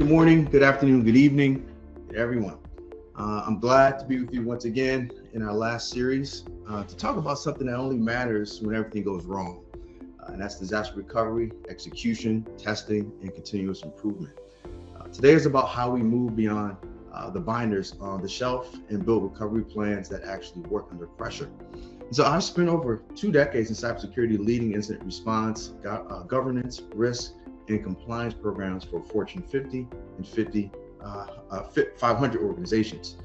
good morning, good afternoon, good evening to everyone. I'm glad to be with you once again in our last series to talk about something that only matters when everything goes wrong. And that's disaster recovery, execution, testing, and continuous improvement. Today is about how we move beyond the binders on the shelf and build recovery plans that actually work under pressure. And so I've spent over 2 decades in cybersecurity leading incident response, governance, risk, and compliance programs for Fortune 50 and 500 organizations,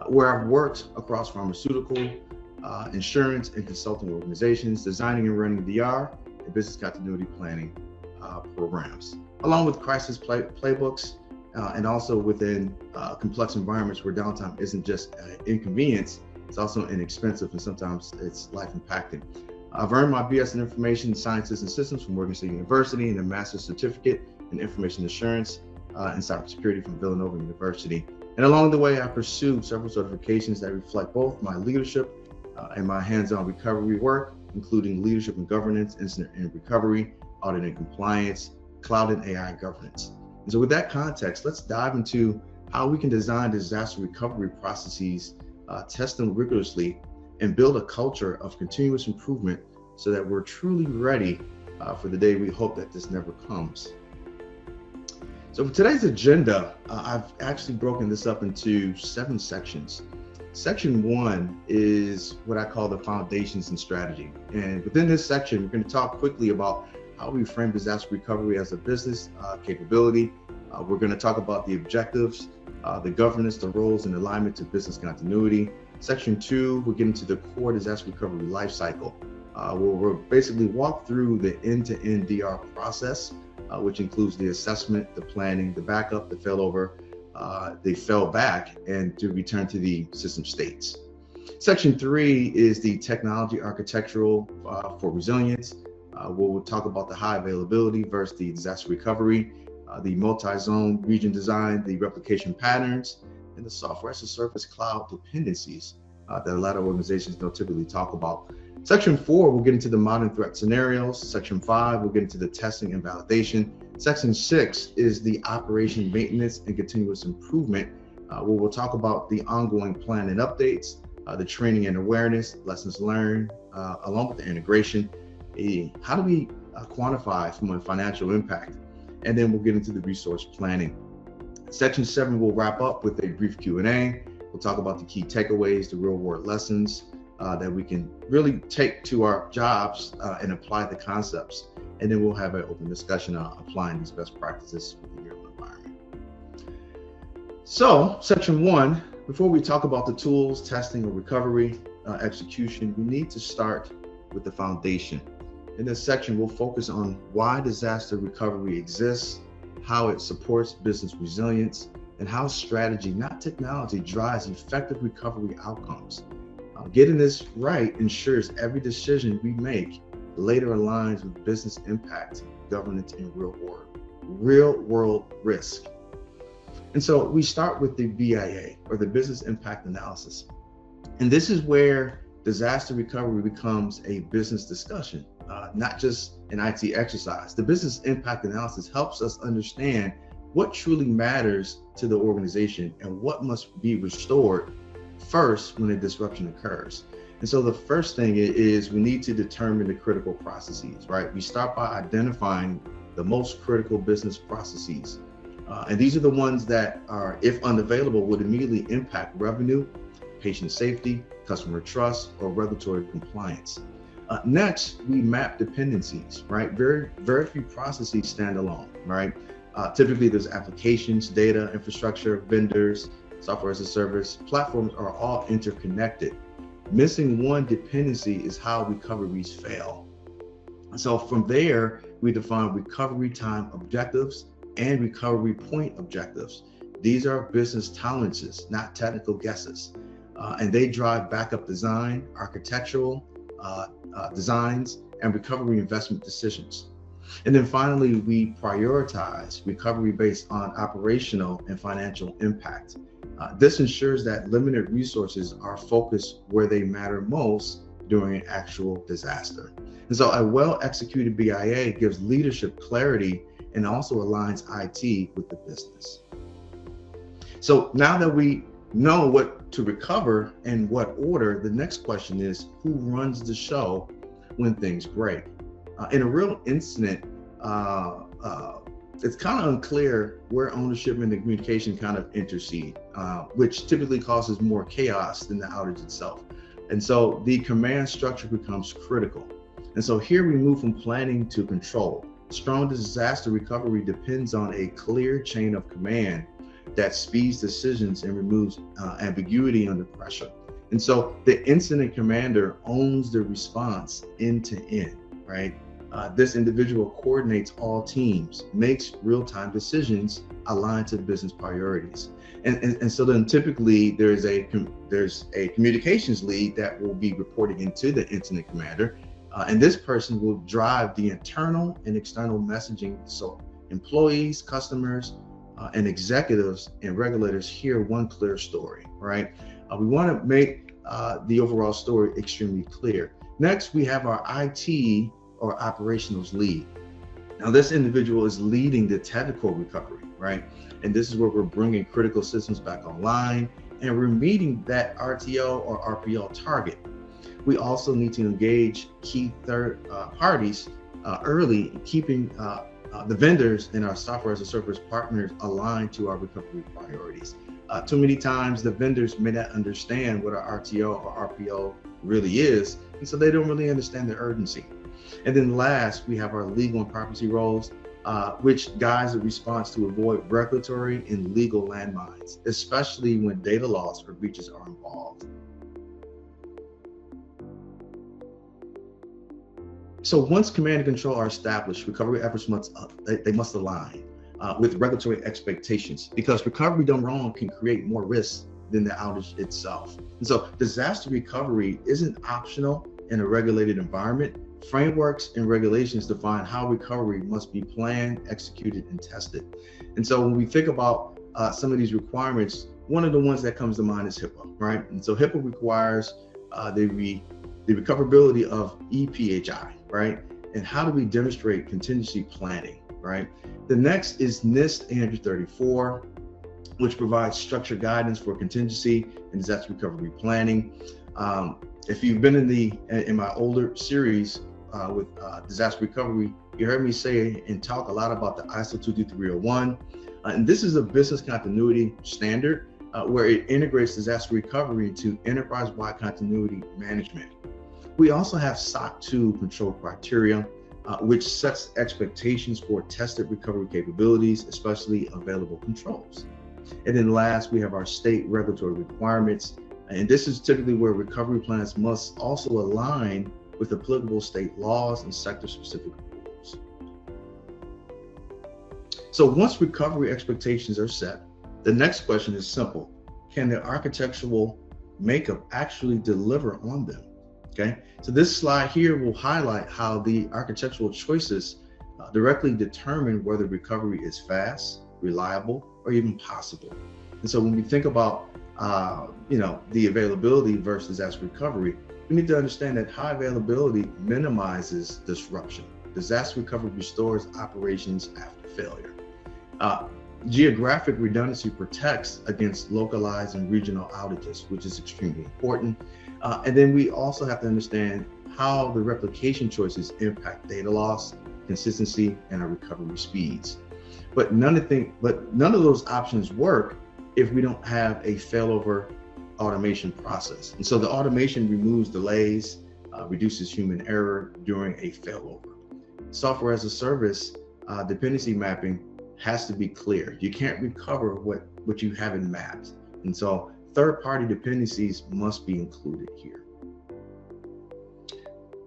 where I've worked across pharmaceutical, insurance, and consulting organizations, designing and running DR and business continuity planning programs, along with crisis playbooks, and also within complex environments where downtime isn't just inconvenience, it's also inexpensive and sometimes it's life impacting. I've earned my BS in Information Sciences and Systems from Morgan State University and a Master's Certificate in Information Assurance and Cybersecurity from Villanova University. And along the way, I pursued several certifications that reflect both my leadership and my hands-on recovery work, including leadership and governance, incident and recovery, audit and compliance, cloud and AI governance. And so with that context, let's dive into how we can design disaster recovery processes, test them rigorously, and build a culture of continuous improvement so that we're truly ready for the day we hope that this never comes. So for today's agenda, I've actually broken this up into 7 sections. Section 1 is what I call the foundations and strategy. And within this section, we're going to talk quickly about how we frame disaster recovery as a business capability. We're going to talk about the objectives, the governance, the roles, and alignment to business continuity. Section 2, we'll get into the core disaster recovery lifecycle, where we'll basically walk through the end-to-end DR process, which includes the assessment, the planning, the backup, the failover, the failback, and to return to the system states. Section 3 is the technology architectural for resilience, where we'll talk about the high availability versus the disaster recovery, the multi-zone region design, the replication patterns, and the software as a service cloud dependencies that a lot of organizations don't typically talk about. Section 4, we'll get into the modern threat scenarios. Section 5, we'll get into the testing and validation. Section 6 is the operation maintenance and continuous improvement, where we'll talk about the ongoing plan and updates, the training and awareness, lessons learned, along with the integration. How do we quantify from a financial impact? And then we'll get into the resource planning. Section 7 will wrap up with a brief Q&A. We'll talk about the key takeaways, the real world lessons that we can really take to our jobs and apply the concepts. And then we'll have an open discussion on applying these best practices for the real environment. So section 1, before we talk about the tools, testing, or recovery execution, we need to start with the foundation. In this section, we'll focus on why disaster recovery exists, how it supports business resilience, and how strategy, not technology, drives effective recovery outcomes. Getting this right ensures every decision we make later aligns with business impact, governance, and real world risk. And so we start with the BIA, or the business impact analysis. And this is where disaster recovery becomes a business discussion, not just an IT exercise. The business impact analysis helps us understand what truly matters to the organization and what must be restored first when a disruption occurs. And so the first thing is we need to determine the critical processes, right? We start by identifying the most critical business processes. And these are the ones that are, if unavailable, would immediately impact revenue, patient safety, customer trust, or regulatory compliance. Next, we map dependencies, right? Very few processes stand alone, right? Typically, there's applications, data, infrastructure, vendors, software as a service, platforms are all interconnected. Missing one dependency is how recoveries fail. So from there, we define recovery time objectives and recovery point objectives. These are business tolerances, not technical guesses. And they drive backup design, architectural designs, and recovery investment decisions. And then finally, we prioritize recovery based on operational and financial impact. This ensures that limited resources are focused where they matter most during an actual disaster. And so a well-executed BIA gives leadership clarity and also aligns IT with the business. So now that we know what to recover and what order, the next question is, who runs the show when things break? In a real incident, it's kind of unclear where ownership and the communication kind of intercede, which typically causes more chaos than the outage itself. And so the command structure becomes critical. And so here we move from planning to control. Strong disaster recovery depends on a clear chain of command that speeds decisions and removes ambiguity under pressure. And so the incident commander owns the response end to end, right? This individual coordinates all teams, makes real-time decisions aligned to business priorities. And so then typically there's a communications lead that will be reporting into the incident commander. And this person will drive the internal and external messaging. So employees, customers, and executives and regulators hear one clear story, right? We want to make the overall story extremely clear. Next, we have our IT or operations lead. Now, this individual is leading the technical recovery, right? And this is where we're bringing critical systems back online and we're meeting that RTO or RPO target. We also need to engage key third parties early, keeping the vendors and our software as a service partners aligned to our recovery priorities. Too many times the vendors may not understand what our RTO or RPO really is, and so they don't really understand the urgency. And then last, we have our legal and property roles, which guides the response to avoid regulatory and legal landmines, especially when data loss or breaches are involved. So once command and control are established, recovery efforts must align with regulatory expectations, because recovery done wrong can create more risks than the outage itself. And so disaster recovery isn't optional in a regulated environment. Frameworks and regulations define how recovery must be planned, executed, and tested. And so when we think about some of these requirements, one of the ones that comes to mind is HIPAA, right? And so HIPAA requires the recoverability of EPHI, right? And how do we demonstrate contingency planning, right? The next is NIST 834, which provides structured guidance for contingency and disaster recovery planning. If you've been in my older series with disaster recovery, you heard me say and talk a lot about the ISO 22301. And this is a business continuity standard where it integrates disaster recovery into enterprise-wide continuity management. We also have SOC 2 control criteria, which sets expectations for tested recovery capabilities, especially available controls. And then last, we have our state regulatory requirements. And this is typically where recovery plans must also align with applicable state laws and sector-specific rules. So once recovery expectations are set, the next question is simple. Can the architectural makeup actually deliver on them? Okay, so this slide here will highlight how the architectural choices directly determine whether recovery is fast, reliable, or even possible. And so when we think about the availability versus disaster recovery, we need to understand that high availability minimizes disruption. Disaster recovery restores operations after failure. Geographic redundancy protects against localized and regional outages, which is extremely important. And then we also have to understand how the replication choices impact data loss, consistency, and our recovery speeds. But none of those options work if we don't have a failover automation process. And so the automation removes delays, reduces human error during a failover. Software as a service dependency mapping has to be clear. You can't recover what you haven't mapped. And so third-party dependencies must be included here.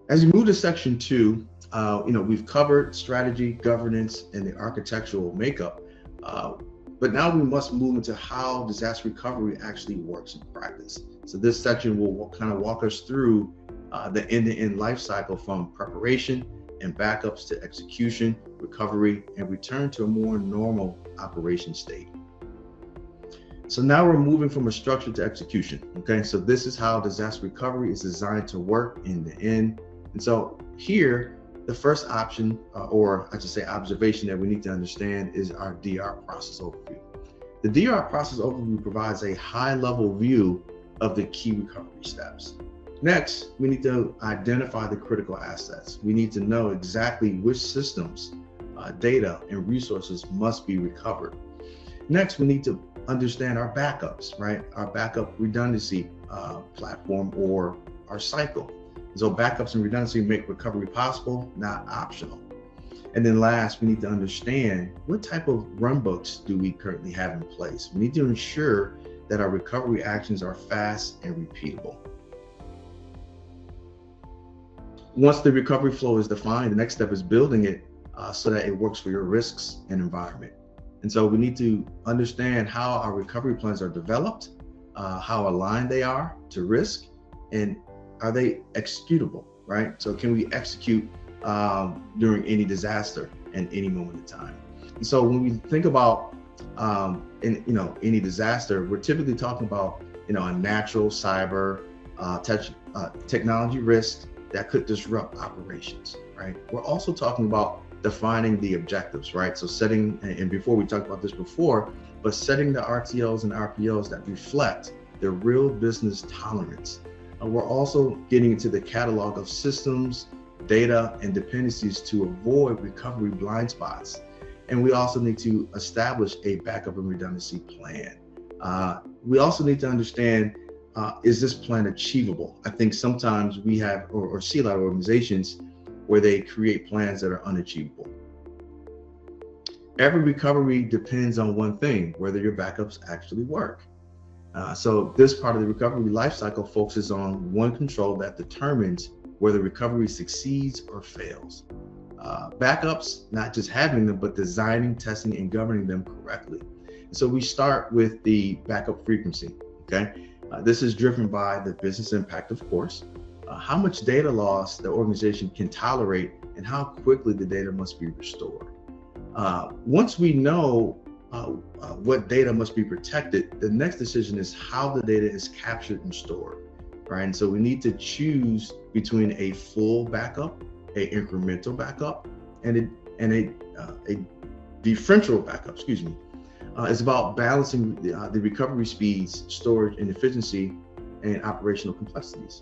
As we move to section 2, we've covered strategy, governance, and the architectural makeup. But now we must move into how disaster recovery actually works in practice. So this section will kind of walk us through the end-to-end life cycle from preparation and backups to execution, recovery, and return to a more normal operation state. So now we're moving from a structure to execution. Okay, so this is how disaster recovery is designed to work end to end. And so here, the first option, or I should say observation that we need to understand is our DR process overview. The DR process overview provides a high-level view of the key recovery steps. Next, we need to identify the critical assets. We need to know exactly which systems, data, and resources must be recovered. Next, we need to understand our backups, right? Our backup redundancy platform or our cycle. So backups and redundancy make recovery possible, not optional. And then last, we need to understand what type of runbooks do we currently have in place. We need to ensure that our recovery actions are fast and repeatable. Once the recovery flow is defined, the next step is building it so that it works for your risks and environment. And so we need to understand how our recovery plans are developed, how aligned they are to risk, and are they executable, right? So can we execute during any disaster in any moment in time? And so when we think about any disaster, we're typically talking about a natural cyber technology risk that could disrupt operations, right? We're also talking about defining the objectives, right? So setting, and before we talked about this before, but setting the RTOs and RPOs that reflect the real business tolerance. We're also getting into the catalog of systems, data, and dependencies to avoid recovery blind spots. And we also need to establish a backup and redundancy plan. We also need to understand, is this plan achievable? I think sometimes we have, or see a lot of organizations where they create plans that are unachievable. Every recovery depends on one thing, whether your backups actually work. So this part of the recovery lifecycle focuses on one control that determines whether recovery succeeds or fails. Backups, not just having them, but designing, testing, and governing them correctly. So we start with the backup frequency, okay? This is driven by the business impact, of course, how much data loss the organization can tolerate, and how quickly the data must be restored. Once we know what data must be protected, the next decision is how the data is captured and stored, right? And so we need to choose between a full backup, a incremental backup, and a differential backup, It's about balancing the recovery speeds, storage and efficiency, and operational complexities.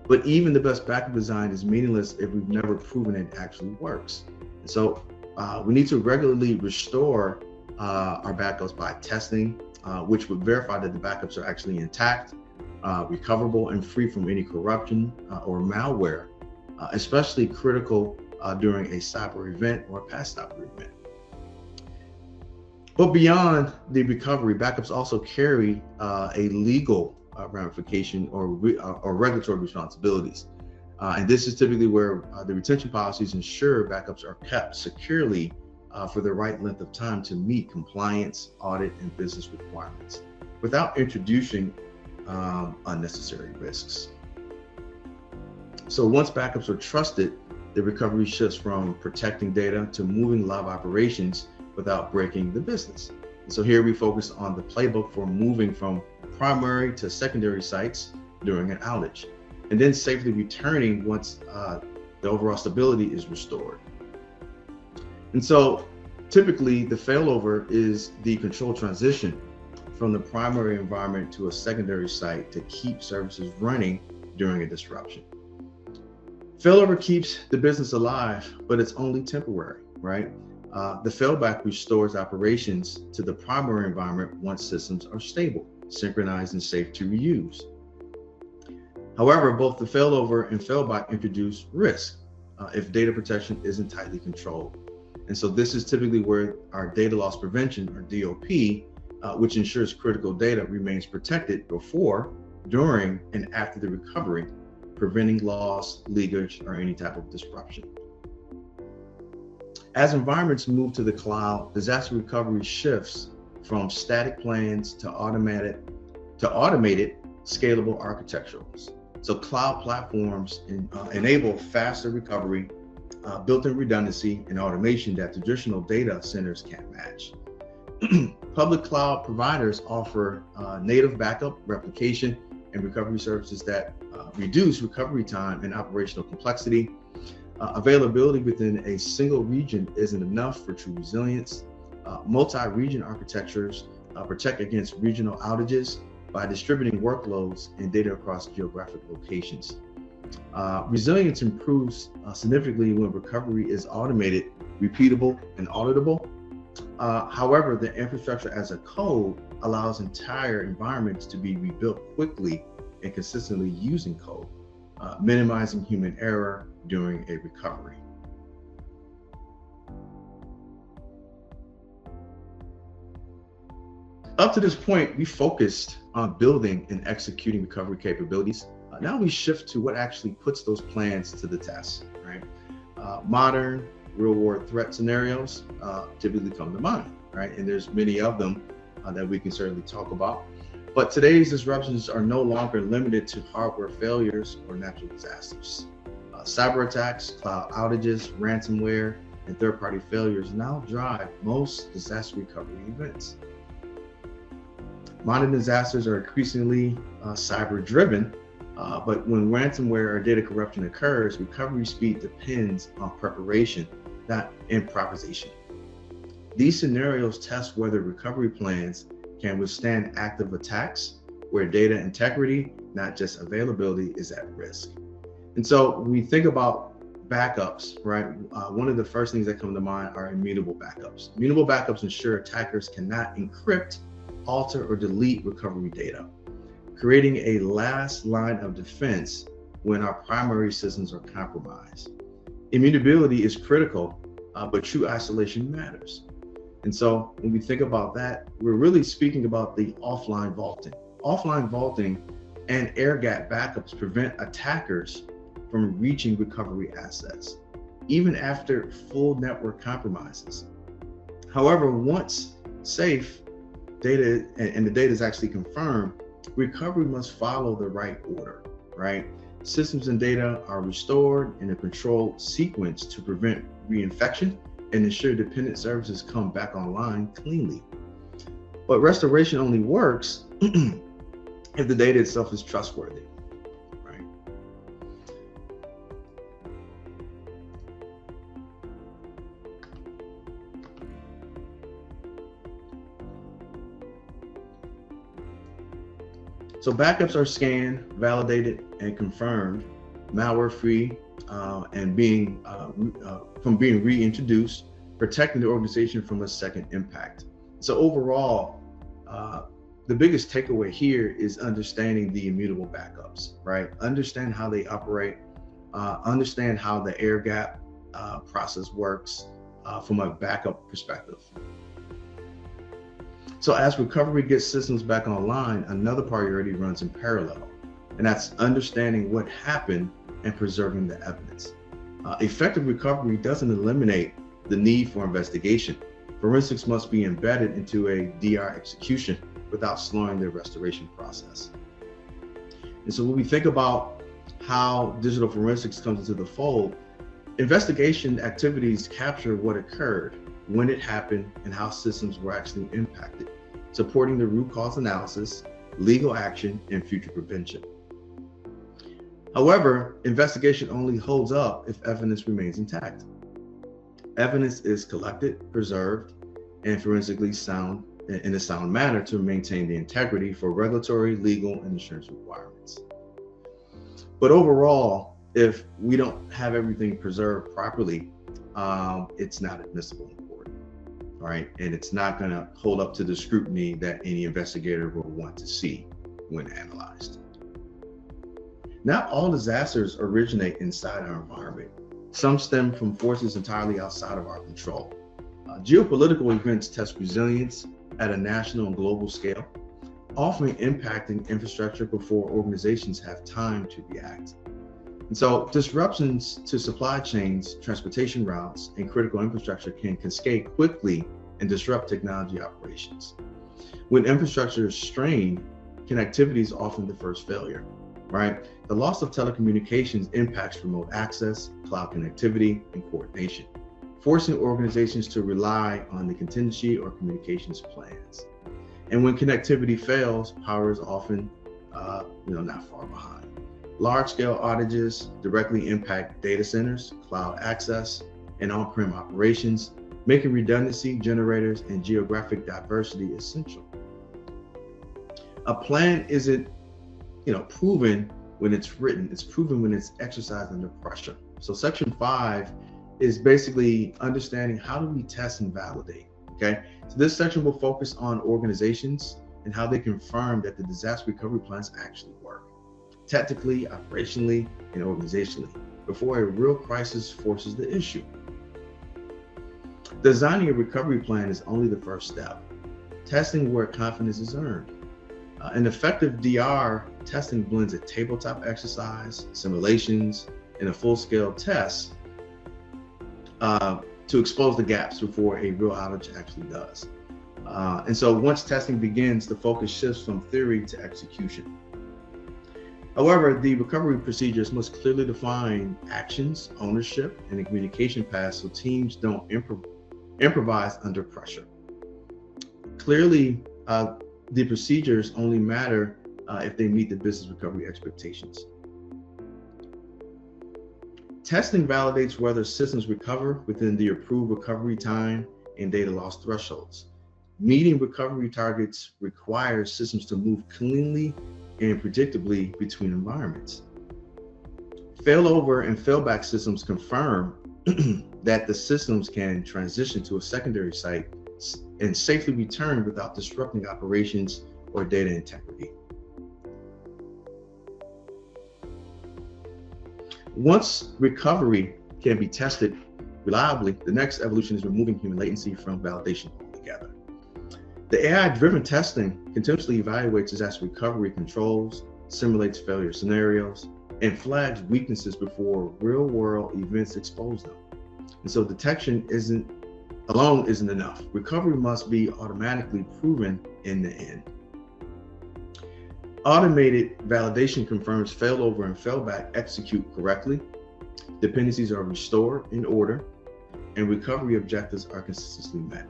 But even the best backup design is meaningless if we've never proven it actually works. And so we need to regularly restore our backups by testing, which would verify that the backups are actually intact, recoverable, and free from any corruption or malware, especially critical during a cyber event or a past cyber event. But beyond the recovery, backups also carry a legal ramification or regulatory responsibilities. And this is typically where the retention policies ensure backups are kept securely for the right length of time to meet compliance, audit, and business requirements without introducing unnecessary risks. So once backups are trusted, the recovery shifts from protecting data to moving live operations without breaking the business. And so here we focus on the playbook for moving from primary to secondary sites during an outage, and then safely returning once the overall stability is restored. And so typically the failover is the control transition from the primary environment to a secondary site to keep services running during a disruption. Failover keeps the business alive, but it's only temporary, right? The failback restores operations to the primary environment once systems are stable, synchronized, and safe to reuse. However, both the failover and failback introduce risk if data protection isn't tightly controlled. And so this is typically where our data loss prevention, or DLP, which ensures critical data remains protected before, during, and after the recovery, preventing loss, leakage, or any type of disruption. As environments move to the cloud, disaster recovery shifts from static plans to automated, scalable architectures. So cloud platforms enable faster recovery, built-in redundancy, and automation that traditional data centers can't match. Public cloud providers offer native backup, replication, and recovery services that reduce recovery time and operational complexity. Availability within a single region isn't enough for true resilience. Multi-region architectures protect against regional outages by distributing workloads and data across geographic locations. Resilience improves significantly when recovery is automated, repeatable, and auditable. However, the infrastructure as a code allows entire environments to be rebuilt quickly and consistently using code, minimizing human error during a recovery. Up to this point, we focused on building and executing recovery capabilities. Now we shift to what actually puts those plans to the test, right? Modern real-world threat scenarios typically come to mind, right? And there's many of them that we can certainly talk about. But today's disruptions are no longer limited to hardware failures or natural disasters. Cyber attacks, cloud outages, ransomware, and third-party failures now drive most disaster recovery events. Modern disasters are increasingly cyber-driven, but when ransomware or data corruption occurs, recovery speed depends on preparation, not improvisation. These scenarios test whether recovery plans can withstand active attacks, where data integrity, not just availability, is at risk. And so when we think about backups, right, one of the first things that come to mind are immutable backups. Immutable backups ensure attackers cannot encrypt, alter, or delete recovery data, creating a last line of defense when our primary systems are compromised. Immutability is critical, but true isolation matters. And so when we think about that, we're really speaking about the offline vaulting. Offline vaulting and air gap backups prevent attackers from reaching recovery assets, even after full network compromises. However, once safe data and the data is actually confirmed, recovery must follow the right order, right? Systems and data are restored in a controlled sequence to prevent reinfection and ensure dependent services come back online cleanly. But restoration only works if the data itself is trustworthy, right? So backups are scanned, validated, and confirmed, malware-free, and from being reintroduced, protecting the organization from a second impact. So overall, the biggest takeaway here is understanding the immutable backups, right? Understand how they operate, understand how the air gap process works from a backup perspective. So as recovery gets systems back online, another priority runs in parallel, and that's understanding what happened and preserving the evidence. Effective recovery doesn't eliminate the need for investigation. Forensics must be embedded into a DR execution without slowing the restoration process. And so when we think about how digital forensics comes into the fold, investigation activities capture what occurred, when it happened, and how systems were actually impacted, supporting the root cause analysis, legal action, and future prevention. However, investigation only holds up if evidence remains intact. Evidence is collected, preserved, and forensically sound in a sound manner to maintain the integrity for regulatory, legal, and insurance requirements. But overall, if we don't have everything preserved properly, it's not admissible in court, right? And it's not going to hold up to the scrutiny that any investigator will want to see when analyzed. Not all disasters originate inside our environment. Some stem from forces entirely outside of our control. Geopolitical events test resilience at a national and global scale, often impacting infrastructure before organizations have time to react. And so disruptions to supply chains, transportation routes, and critical infrastructure can cascade quickly and disrupt technology operations. When infrastructure is strained, connectivity is often the first failure, right? The loss of telecommunications impacts remote access, cloud connectivity, and coordination, forcing organizations to rely on the contingency or communications plans. And when connectivity fails, power is often not far behind. Large-scale outages directly impact data centers, cloud access, and on-prem operations, making redundancy generators and geographic diversity essential. A plan isn't, proven when it's written. It's proven when it's exercised under pressure. So section 5 is basically understanding how do we test and validate. Okay, so this section will focus on organizations and how they confirm that the disaster recovery plans actually work, technically, operationally, and organizationally, before a real crisis forces the issue. Designing a recovery plan is only the first step. Testing where confidence is earned. An effective DR testing blends a tabletop exercise, simulations, and a full-scale test to expose the gaps before a real outage actually does. And so once testing begins, the focus shifts from theory to execution. However, the recovery procedures must clearly define actions, ownership, and the communication path so teams don't improvise under pressure. Clearly, the procedures only matter if they meet the business recovery expectations. Testing validates whether systems recover within the approved recovery time and data loss thresholds. Meeting recovery targets requires systems to move cleanly and predictably between environments. Failover and failback systems confirm that the systems can transition to a secondary site and safely return without disrupting operations or data integrity. Once recovery can be tested reliably, the next evolution is removing human latency from validation altogether. The AI-driven testing continuously evaluates disaster recovery controls, simulates failure scenarios, and flags weaknesses before real-world events expose them. And so detection alone isn't enough. Recovery must be automatically proven in the end. Automated validation confirms failover and failback execute correctly, dependencies are restored in order, and recovery objectives are consistently met.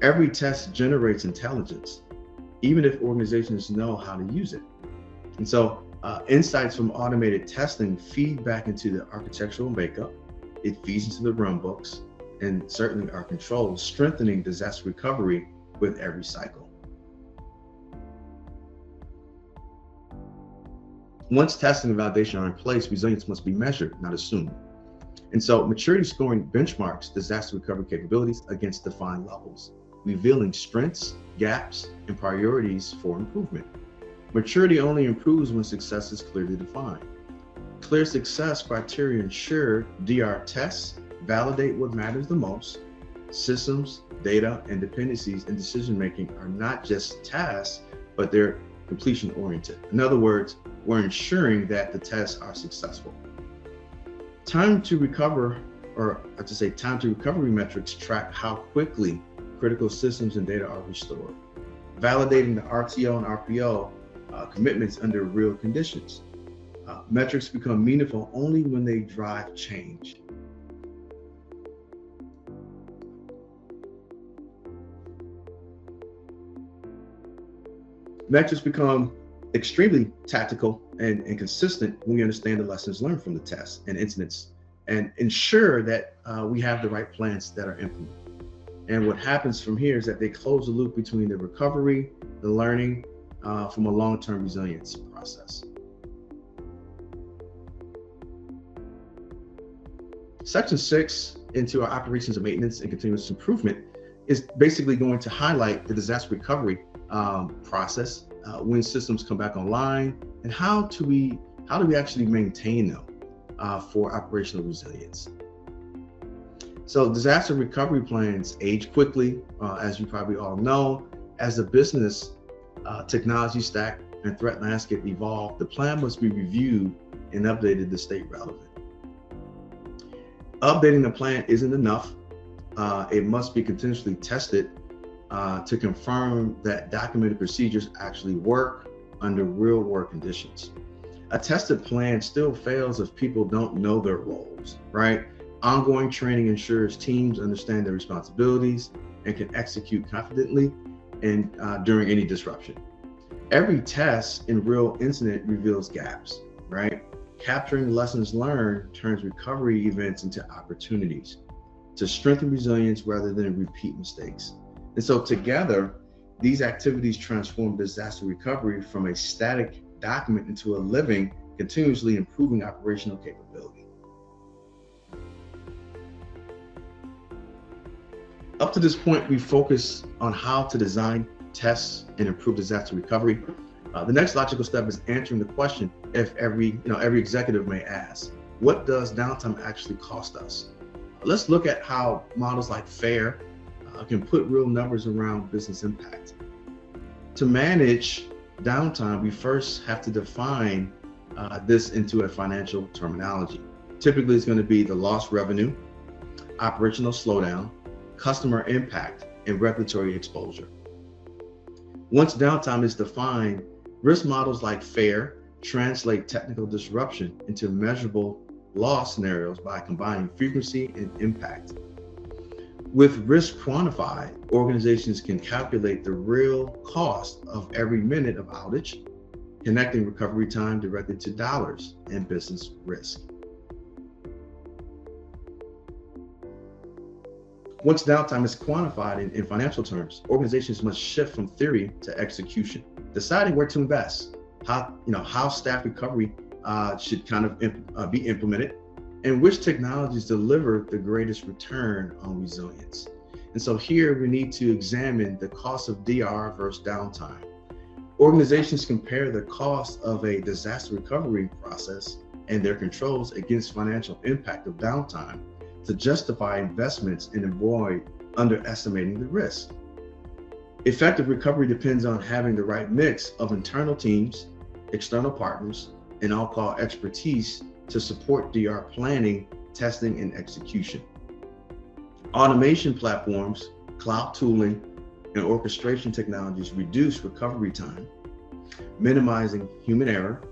Every test generates intelligence, even if organizations know how to use it. And so insights from automated testing feed back into the architectural makeup, it feeds into the runbooks, and certainly our controls, strengthening disaster recovery with every cycle. Once testing and validation are in place, resilience must be measured, not assumed. And so maturity scoring benchmarks disaster recovery capabilities against defined levels, revealing strengths, gaps, and priorities for improvement. Maturity only improves when success is clearly defined. Clear success criteria ensure DR tests validate what matters the most. Systems, data, and dependencies in decision-making are not just tasks, but they're completion-oriented. In other words, we're ensuring that the tests are successful. Time to recovery metrics track how quickly critical systems and data are restored, validating the RTO and RPO commitments under real conditions. Metrics become meaningful only when they drive change. Metrics become extremely tactical and consistent when we understand the lessons learned from the tests and incidents and ensure that we have the right plans that are implemented. And what happens from here is that they close the loop between the recovery, the learning from a long-term resilience process. Section 6 into our operations and maintenance and continuous improvement is basically going to highlight the disaster recovery process when systems come back online and how do we actually maintain them for operational resilience. So disaster recovery plans age quickly, as you probably all know. As the business technology stack and threat landscape evolve, the plan must be reviewed and updated to stay relevant. Updating the plan isn't enough. It must be continuously tested to confirm that documented procedures actually work under real-world conditions. A tested plan still fails if people don't know their roles, right? Ongoing training ensures teams understand their responsibilities and can execute confidently and during any disruption. Every test in real incident reveals gaps, right? Capturing lessons learned turns recovery events into opportunities. to strengthen resilience rather than repeat mistakes. And so together, these activities transform disaster recovery from a static document into a living, continuously improving operational capability. Up to this point, we focus on how to design, test, and improve disaster recovery. The next logical step is answering the question if every executive may ask, what does downtime actually cost us? Let's look at how models like FAIR can put real numbers around business impact. To manage downtime, we first have to define this into a financial terminology. Typically, it's going to be the lost revenue, operational slowdown, customer impact, and regulatory exposure. Once downtime is defined, risk models like FAIR translate technical disruption into measurable loss scenarios by combining frequency and impact. With risk quantified, organizations can calculate the real cost of every minute of outage, connecting recovery time directly to dollars and business risk. Once downtime is quantified in financial terms, organizations must shift from theory to execution, deciding where to invest, how staff recovery should be implemented, and which technologies deliver the greatest return on resilience. And so here we need to examine the cost of DR versus downtime. Organizations compare the cost of a disaster recovery process and their controls against financial impact of downtime to justify investments and avoid underestimating the risk. Effective recovery depends on having the right mix of internal teams, external partners, and on-call expertise to support DR planning, testing, and execution. Automation platforms, cloud tooling, and orchestration technologies reduce recovery time, minimizing human error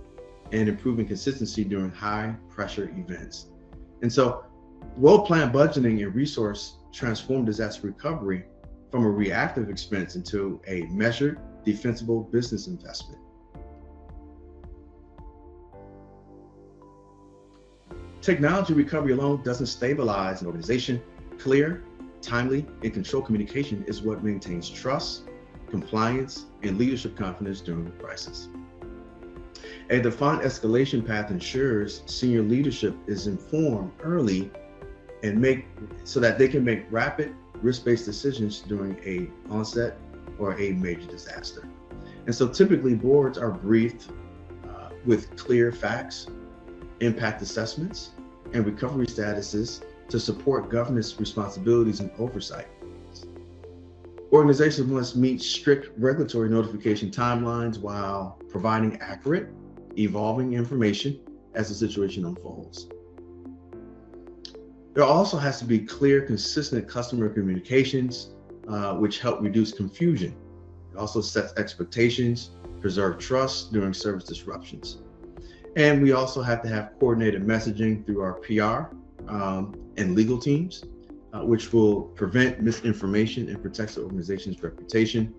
and improving consistency during high-pressure events. And so, well-planned budgeting and resource transform disaster recovery from a reactive expense into a measured, defensible business investment. Technology recovery alone doesn't stabilize an organization. Clear, timely, and controlled communication is what maintains trust, compliance, and leadership confidence during a crisis. A defined escalation path ensures senior leadership is informed early and so that they can make rapid, risk-based decisions during a onset or a major disaster. And so typically boards are briefed with clear facts, impact assessments, and recovery statuses to support governance responsibilities and oversight. Organizations must meet strict regulatory notification timelines while providing accurate, evolving information as the situation unfolds. There also has to be clear, consistent customer communications, which help reduce confusion. It also sets expectations, preserve trust during service disruptions. And we also have to have coordinated messaging through our PR and legal teams, which will prevent misinformation and protects the organization's reputation.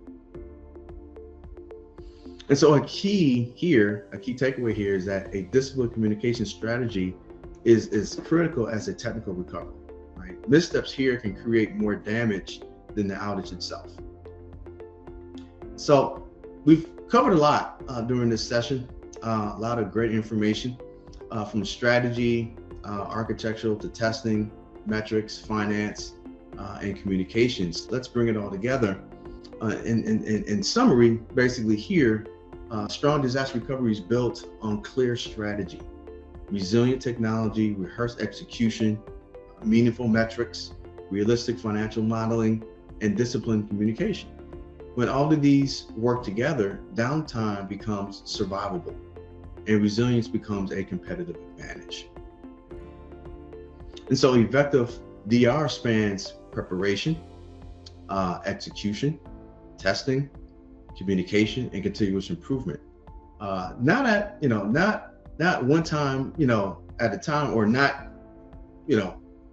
And so a key takeaway here is that a disciplined communication strategy is critical as a technical recovery, right? Missteps here can create more damage than the outage itself. So we've covered a lot during this session, a lot of great information from strategy, architectural to testing, metrics, finance, and communications. Let's bring it all together. In summary, basically here, strong disaster recovery is built on clear strategy, resilient technology, rehearsed execution, meaningful metrics, realistic financial modeling, and disciplined communication. When all of these work together, downtime becomes survivable and resilience becomes a competitive advantage. And so effective DR spans preparation, execution, testing, communication, and continuous improvement. Not one time, at a time, or not,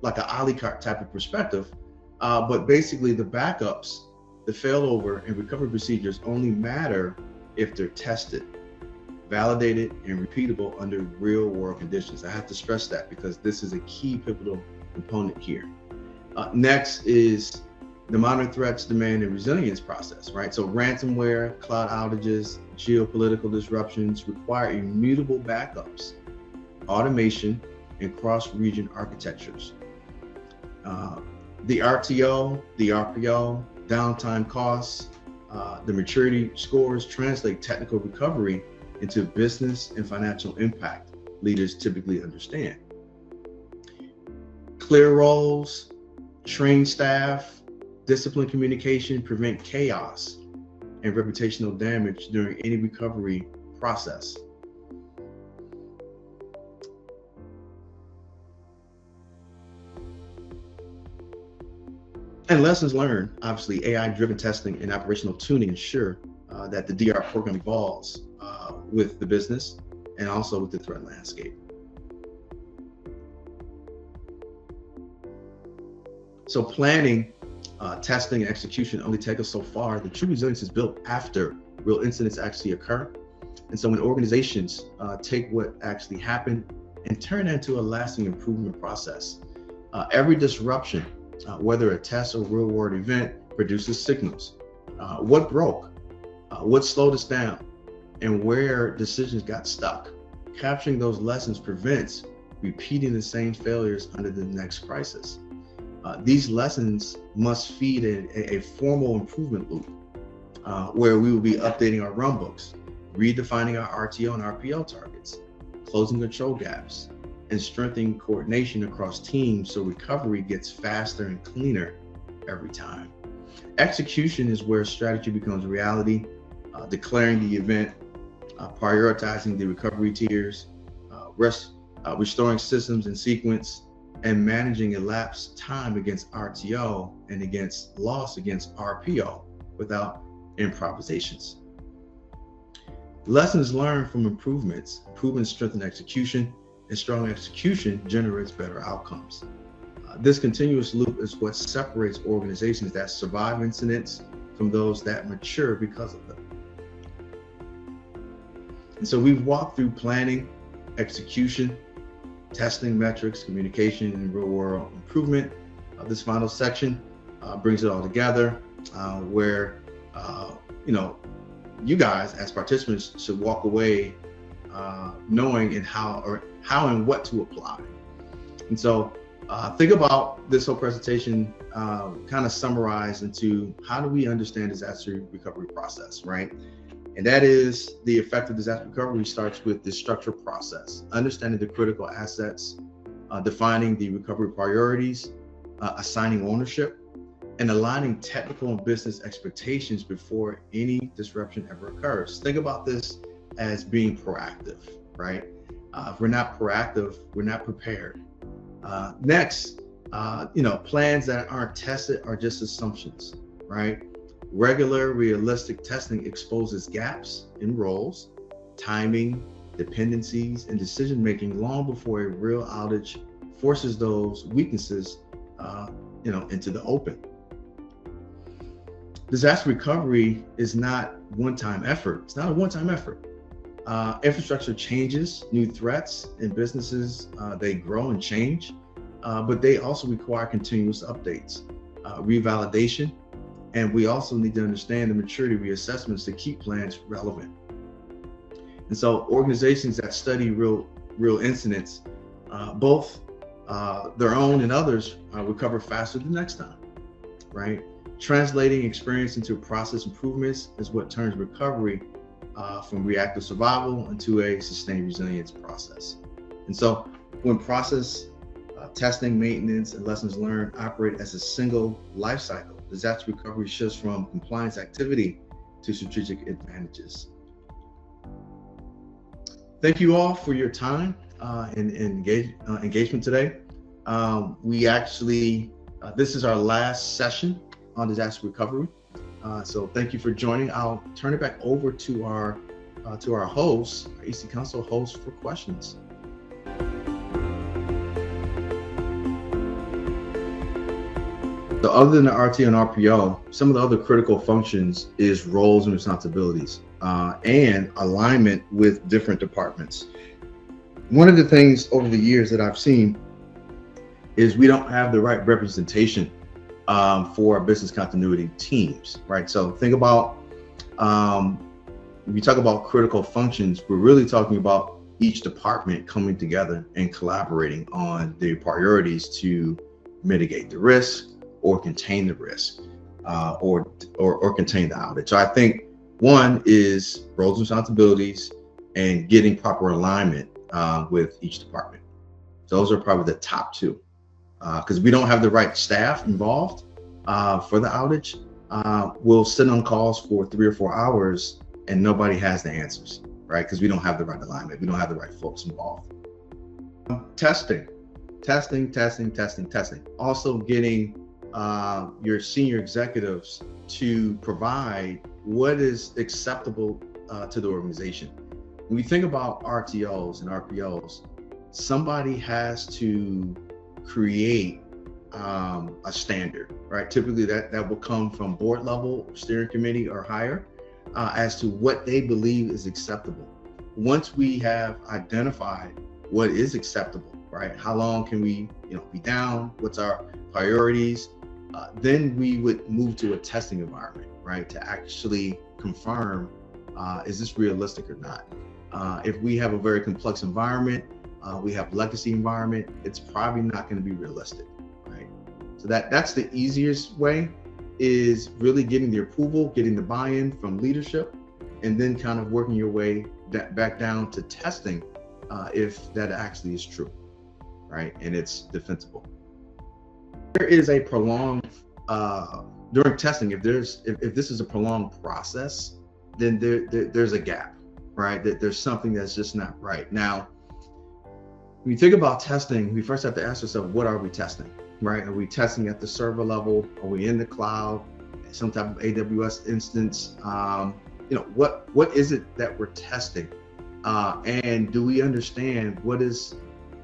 like an a la carte type of perspective, but basically the backups, the failover, and recovery procedures only matter if they're tested, validated, and repeatable under real world conditions. I have to stress that because this is a key pivotal component here. Next is the modern threats, demand, and resilience process, right? So ransomware, cloud outages, geopolitical disruptions require immutable backups, automation, and cross-region architectures. The RTO, the RPO, downtime costs, the maturity scores translate technical recovery into business and financial impact leaders typically understand. Clear roles, train staff, disciplined communication prevent chaos and reputational damage during any recovery process. And lessons learned, obviously, AI-driven testing and operational tuning ensure that the DR program evolves with the business and also with the threat landscape. So planning, testing, and execution only take us so far. The true resilience is built after real incidents actually occur. And so when organizations take what actually happened and turn it into a lasting improvement process, every disruption, whether a test or real world event, produces signals. What broke, what slowed us down, and where decisions got stuck. Capturing those lessons prevents repeating the same failures under the next crisis. These lessons must feed a formal improvement loop where we will be updating our run books, redefining our RTO and RPO targets, closing control gaps, and strengthening coordination across teams so recovery gets faster and cleaner every time. Execution is where strategy becomes reality, declaring the event, prioritizing the recovery tiers, restoring systems in sequence, and managing elapsed time against RTO and against loss against RPO without improvisations. Lessons learned from improvements strengthen execution, and strong execution generates better outcomes. This continuous loop is what separates organizations that survive incidents from those that mature because of them. And so we've walked through planning, execution, testing, metrics, communication, and real world improvement. This final section brings it all together where, you guys as participants should walk away knowing how and what to apply. And so think about this whole presentation kind of summarized into how do we understand disaster recovery process, right? And that is the effective disaster recovery starts with the structure process, understanding the critical assets, defining the recovery priorities, assigning ownership, and aligning technical and business expectations before any disruption ever occurs. Think about this as being proactive, right? If we're not proactive, we're not prepared. Next, plans that aren't tested are just assumptions, right? Regular, realistic testing exposes gaps in roles, timing, dependencies, and decision-making long before a real outage forces those weaknesses, into the open. Disaster recovery is not one-time effort. It's not a one-time effort. Infrastructure changes, new threats, and businesses, they grow and change, but they also require continuous updates, revalidation, and we also need to understand the maturity reassessments to keep plans relevant. And so organizations that study real incidents, both their own and others, recover faster the next time, right? Translating experience into process improvements is what turns recovery from reactive survival into a sustained resilience process. And so when process testing, maintenance, and lessons learned operate as a single life cycle, disaster recovery shifts from compliance activity to strategic advantages. Thank you all for your time and engagement today. We actually, this is our last session on disaster recovery. So thank you for joining. I'll turn it back over to our host, our EC Council host, for questions. So other than the RT and RPO, some of the other critical functions is roles and responsibilities and alignment with different departments. One of the things over the years that I've seen is we don't have the right representation for our business continuity teams, right? So think about, when we talk about critical functions, we're really talking about each department coming together and collaborating on the priorities to mitigate the risk or contain the risk, or contain the outage. So I think one is roles and responsibilities and getting proper alignment with each department. Those are probably the top two, because we don't have the right staff involved for the outage. We'll sit on calls for 3 or 4 hours and nobody has the answers, right? Because we don't have the right alignment. We don't have the right folks involved. Testing. Also getting your senior executives to provide what is acceptable to the organization. When we think about RTOs and RPOs, somebody has to create a standard, right? Typically that will come from board level, steering committee or higher, as to what they believe is acceptable. Once we have identified what is acceptable, right? How long can we be down? What's our priorities? Then we would move to a testing environment, right? To actually confirm, is this realistic or not? If we have a very complex environment, we have legacy environment, it's probably not going to be realistic, right? So that's the easiest way, is really getting the approval, getting the buy-in from leadership, and then kind of working your way back down to testing if that actually is true, right? And it's defensible. There is a prolonged, during testing, if this is a prolonged process, then there's a gap, right? That there's something that's just not right. Now, when you think about testing, we first have to ask ourselves, what are we testing, right? Are we testing at the server level? Are we in the cloud, some type of AWS instance? What is it that we're testing? And do we understand what is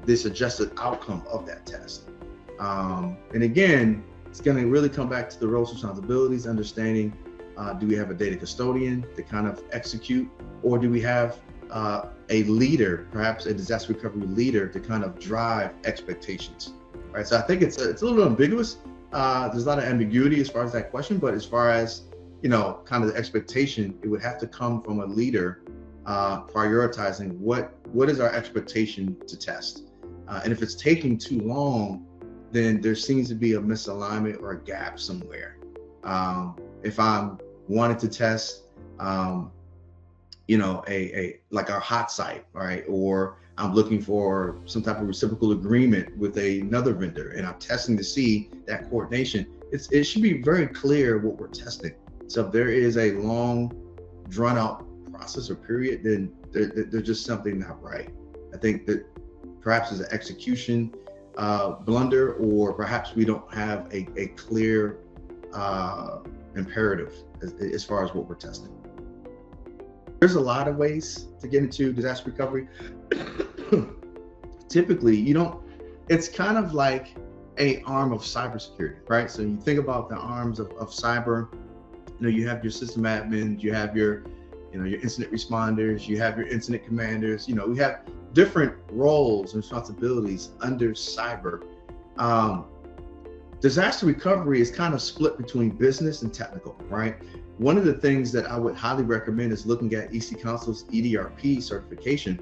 this adjusted outcome of that test? And again, it's going to really come back to the roles and responsibilities, understanding, do we have a data custodian to kind of execute, or do we have a leader, perhaps a disaster recovery leader, to kind of drive expectations, right? So I think it's a little ambiguous. There's a lot of ambiguity as far as that question, but as far as, kind of the expectation, it would have to come from a leader prioritizing what is our expectation to test. And if it's taking too long, then there seems to be a misalignment or a gap somewhere. If I'm wanting to test, like our hot site, right? Or I'm looking for some type of reciprocal agreement with another vendor, and I'm testing to see that coordination. It should be very clear what we're testing. So if there is a long, drawn out process or period, then there's just something not right. I think that perhaps there's an execution blunder, or perhaps we don't have a clear imperative as far as what we're testing. There's a lot of ways to get into disaster recovery. Typically, it's kind of like an arm of cybersecurity, right? So you think about the arms of cyber, you have your system admins, you have your incident responders, you have your incident commanders, we have different roles and responsibilities under cyber. Disaster recovery is kind of split between business and technical, right? One of the things that I would highly recommend is looking at EC Council's EDRP certification,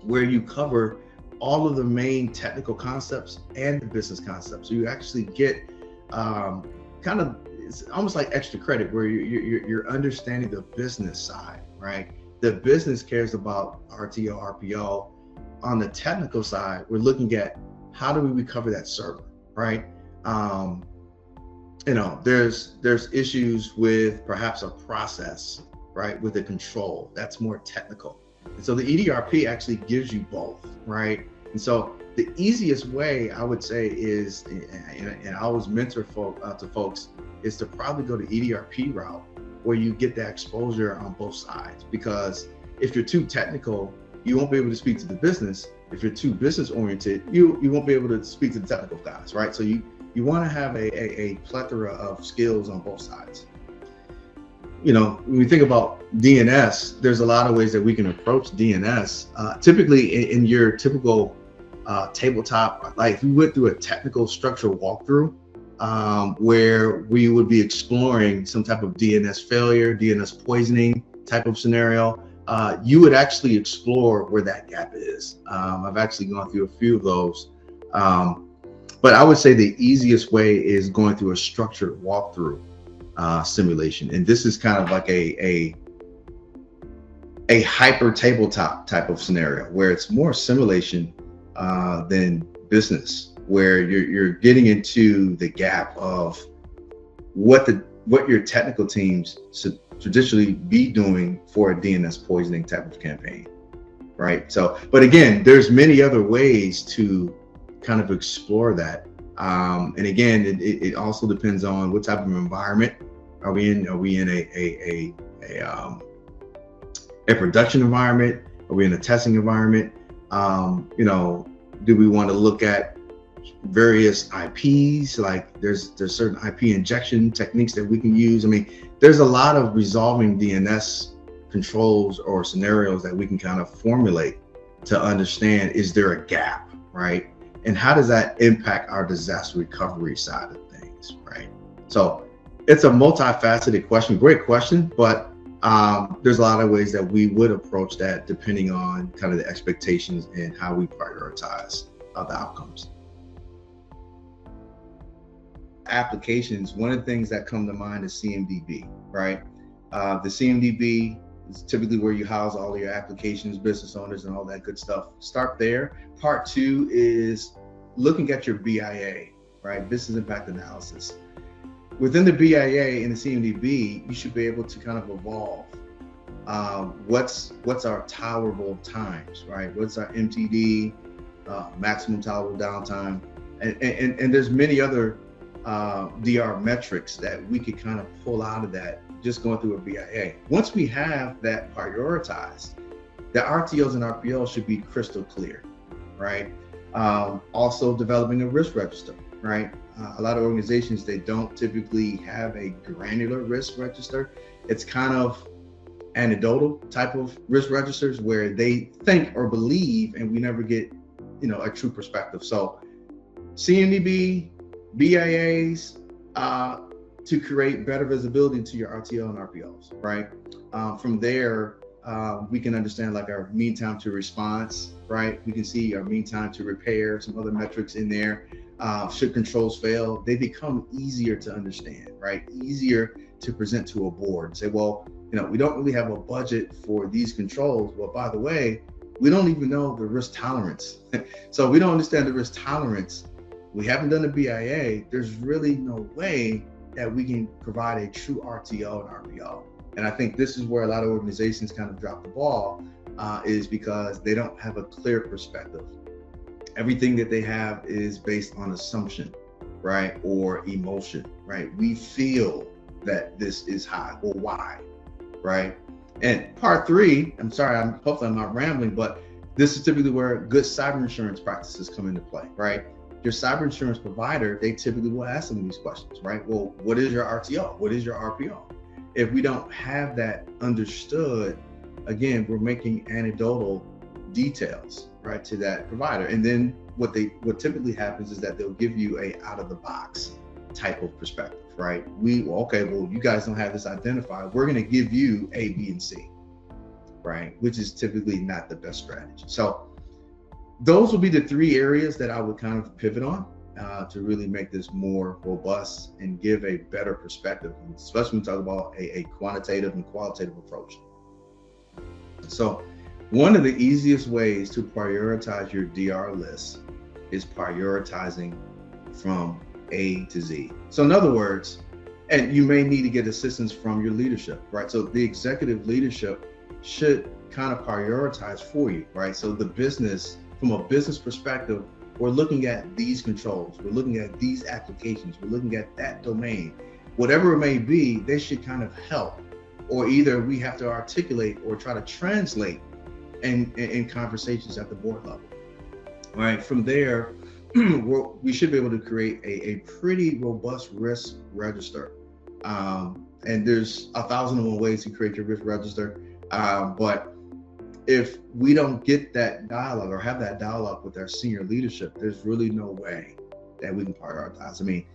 where you cover all of the main technical concepts and the business concepts. So you actually get it's almost like extra credit, where you're understanding the business side, right? The business cares about RTO, RPO. On the technical side, we're looking at how do we recover that server, right? There's issues with perhaps a process, right? With a control, that's more technical. And so the EDRP actually gives you both, right? And so the easiest way, I would say, is, and I always mentor to folks, is to probably go the EDRP route, where you get that exposure on both sides. Because if you're too technical, you won't be able to speak to the business. If you're too business oriented, you won't be able to speak to the technical guys, right? So you want to have a plethora of skills on both sides. When we think about DNS, there's a lot of ways that we can approach DNS. Typically, in your typical tabletop, like if we went through a technical structural walkthrough, where we would be exploring some type of DNS failure, DNS poisoning type of scenario, you would actually explore where that gap is. I've actually gone through a few of those. But I would say the easiest way is going through a structured walkthrough simulation. And this is kind of like a hyper tabletop type of scenario where it's more simulation than business, where you're getting into the gap of what your technical teams should traditionally be doing for a DNS poisoning type of campaign, right? So, but again, there's many other ways to kind of explore that. And again, it also depends on what type of environment are we in. Are we in a production environment? Are we in a testing environment? Do we want to look at various IPs? Like there's certain IP injection techniques that we can use. I mean, there's a lot of resolving DNS controls or scenarios that we can kind of formulate to understand, is there a gap, right? And how does that impact our disaster recovery side of things, right? So it's a multifaceted question, great question, but there's a lot of ways that we would approach that depending on kind of the expectations and how we prioritize the outcomes. Applications, one of the things that come to mind is CMDB, right? The CMDB is typically where you house all of your applications, business owners, and all that good stuff. Start there. Part two is looking at your BIA, right? Business impact analysis. Within the BIA and the CMDB, you should be able to kind of evolve. What's our tolerable times, right? What's our MTD, maximum tolerable downtime, and there's many other DR metrics that we could kind of pull out of that just going through a BIA. Once we have that prioritized, the RTOs and RPOs should be crystal clear, right? Also developing a risk register, right? A lot of organizations, they don't typically have a granular risk register. It's kind of anecdotal type of risk registers where they think or believe, and we never get, a true perspective. So CMDB, BIAs, to create better visibility into your RTO and RPOs, right? From there, we can understand like our mean time to response, right? We can see our mean time to repair, some other metrics in there. Should controls fail, they become easier to understand, right? Easier to present to a board and say, well, we don't really have a budget for these controls. Well, by the way, we don't even know the risk tolerance. So we don't understand the risk tolerance. We haven't done a BIA. There's really no way that we can provide a true RTO and RPO. And I think this is where a lot of organizations kind of drop the ball, is because they don't have a clear perspective. Everything that they have is based on assumption, right? Or emotion, right? We feel that this is high or why, right? And part three, I'm sorry, hopefully I'm not rambling, but this is typically where good cyber insurance practices come into play, right? Your cyber insurance provider, they typically will ask some of these questions, right? Well, what is your RTO? What is your RPO? If we don't have that understood, again, we're making anecdotal details, right, to that provider. And then what typically happens is that they'll give you a out of the box type of perspective, right? You guys don't have this identified. We're going to give you A, B, and C, right? Which is typically not the best strategy. So those will be the three areas that I would kind of pivot on to really make this more robust and give a better perspective, especially when we talk about a quantitative and qualitative approach. So one of the easiest ways to prioritize your DR list is prioritizing from A to Z. So in other words, and you may need to get assistance from your leadership, right? So the executive leadership should kind of prioritize for you, right? So the business, from a business perspective, we're looking at these controls, we're looking at these applications, we're looking at that domain, whatever it may be, they should kind of help, or either we have to articulate or try to translate in conversations at the board level, right? From there, we should be able to create a pretty robust risk register. And there's 1,001 ways to create your risk register. But if we don't get that dialogue or have that dialogue with our senior leadership, there's really no way that we can prioritize. I mean,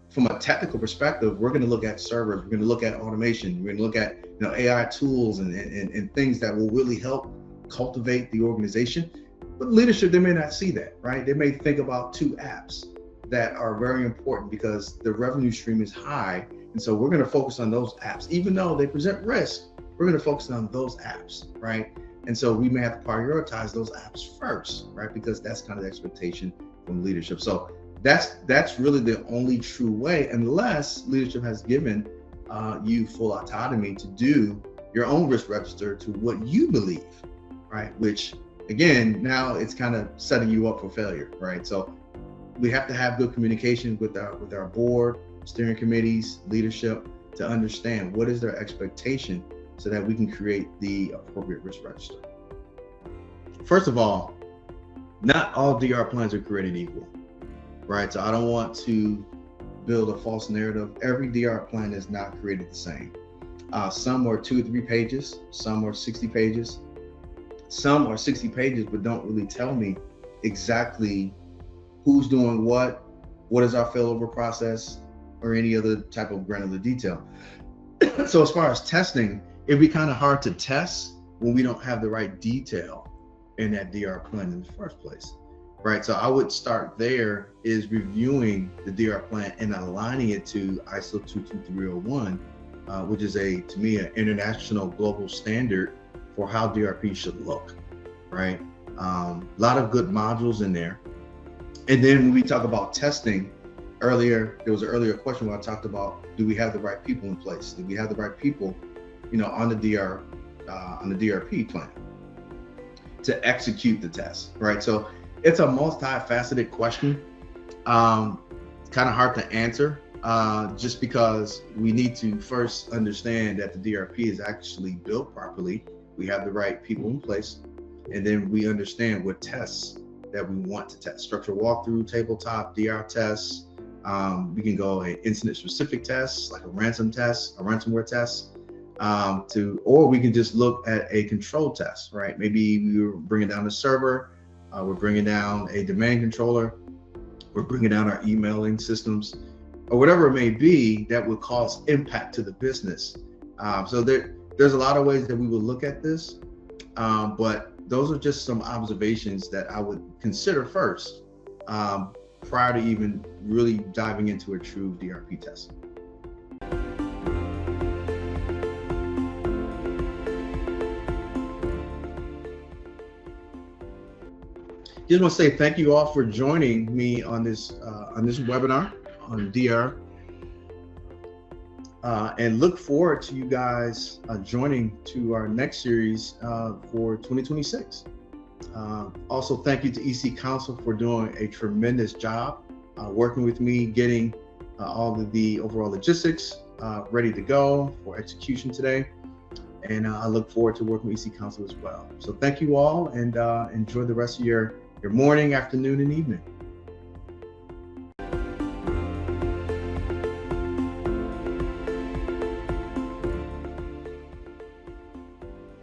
from a technical perspective, we're going to look at servers, we're going to look at automation, we're going to look at AI tools and things that will really help cultivate the organization. But leadership, they may not see that, right? They may think about 2 apps that are very important because the revenue stream is high. And so we're going to focus on those apps, even though they present risk, we're going to focus on those apps, right? And so we may have to prioritize those apps first, right? Because that's kind of the expectation from leadership. So that's really the only true way, unless leadership has given you full autonomy to do your own risk register to what you believe, right? Which again, now it's kind of setting you up for failure, right? So we have to have good communication with our board, steering committees, leadership, to understand what is their expectation so that we can create the appropriate risk register. First of all, not all DR plans are created equal, right? So I don't want to build a false narrative. Every DR plan is not created the same. Some are 2 or 3 pages, some are 60 pages. Some are 60 pages, but don't really tell me exactly who's doing what is our failover process, or any other type of granular detail. So as far as testing, it'd be kind of hard to test when we don't have the right detail in that DR plan in the first place, right? So I would start there, is reviewing the DR plan and aligning it to ISO 22301, which is to me, an international global standard for how DRP should look, right? A lot of good modules in there. And then when we talk about testing, there was an earlier question where I talked about, do we have the right people in place? Do we have the right people, on the DRP plan to execute the test, right? So it's a multifaceted question. It's kind of hard to answer, just because we need to first understand that the DRP is actually built properly. We have the right people in place, and then we understand what tests that we want to test. Structural walkthrough, tabletop, DR tests. We can go incident-specific tests, like a ransomware test, or we can just look at a control test, right? Maybe we were bringing down a server, we're bringing down a demand controller, we're bringing down our emailing systems, or whatever it may be that would cause impact to the business. So there's a lot of ways that we would look at this, but those are just some observations that I would consider first, prior to even really diving into a true DRP test. Just want to say thank you all for joining me on this webinar on DR, and look forward to you guys joining to our next series for 2026. Also, thank you to EC Council for doing a tremendous job working with me, getting all of the overall logistics ready to go for execution today. And I look forward to working with EC Council as well. So thank you all, and enjoy the rest of your morning, afternoon, and evening.